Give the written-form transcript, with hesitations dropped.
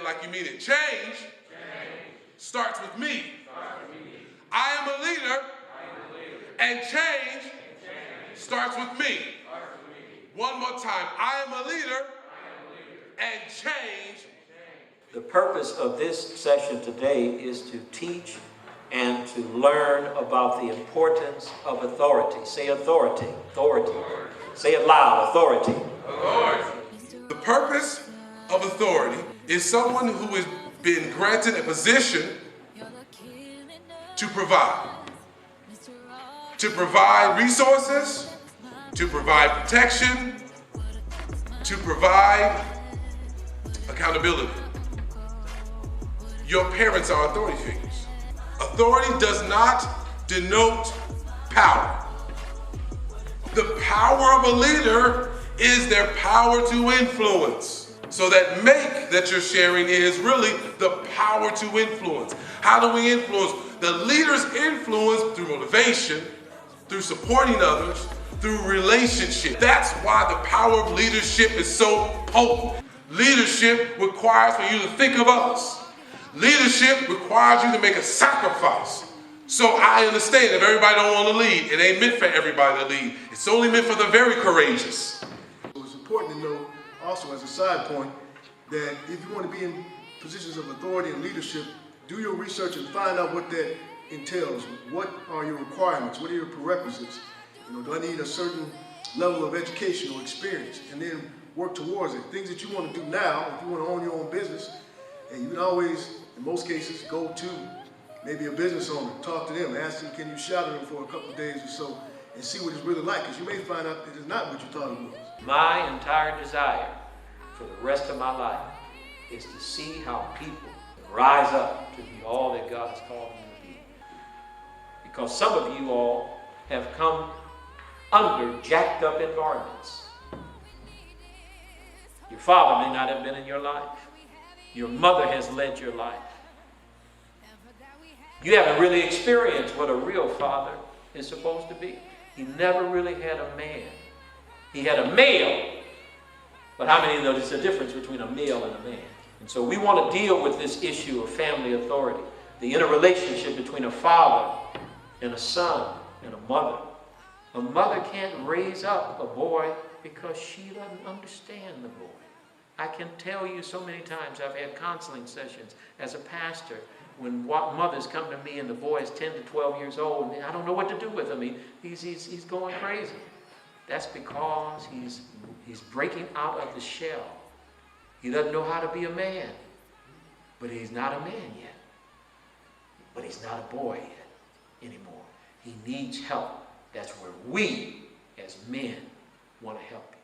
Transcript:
like you mean it. Change starts with me. I am a leader, and change starts with me. One more time. I am a leader, and change. The purpose of this session today is to teach and to learn about the importance of authority. Say authority. Authority. Say it loud. Authority. Authority. The purpose of authority is someone who has been granted a position to provide. To provide resources, to provide protection, to provide accountability. Your parents are authority figures. Authority does not denote power. The power of a leader is their power to influence. So that make that you're sharing is really the power to influence. How do we influence? The leaders influence through motivation, through supporting others, through relationship. That's why the power of leadership is so potent. Leadership requires for you to think of others. Leadership requires you to make a sacrifice. So I understand if everybody don't want to lead, it ain't meant for everybody to lead. It's only meant for the very courageous. It's important to know also as a side point that if you want to be in positions of authority and leadership, do your research and find out what that entails. What are your requirements? What are your prerequisites? Do I need a certain level of education or experience? And then work towards it. Things that you want to do now, if you want to own your own business, and you can always, in most cases, go to maybe a business owner, talk to them, ask them, can you shadow them for a couple of days or so, and see what it's really like, because you may find out that it's not what you thought it was. My entire desire for the rest of my life is to see how people rise up to be all that God has called them to be. Because some of you all have come under jacked up environments. Your father may not have been in your life. Your mother has led your life. You haven't really experienced what a real father is supposed to be. He never really had a man. He had a male. But how many know there's a difference between a male and a man? And so we want to deal with this issue of family authority, the interrelationship between a father and a son and a mother. A mother can't raise up a boy because she doesn't understand the boy. I can tell you so many times I've had counseling sessions as a pastor when mothers come to me and the boy is 10 to 12 years old and I don't know what to do with him. He's going crazy. That's because he's breaking out of the shell. He doesn't know how to be a man, but he's not a man yet. But he's not a boy yet anymore. He needs help. That's where we as men want to help him.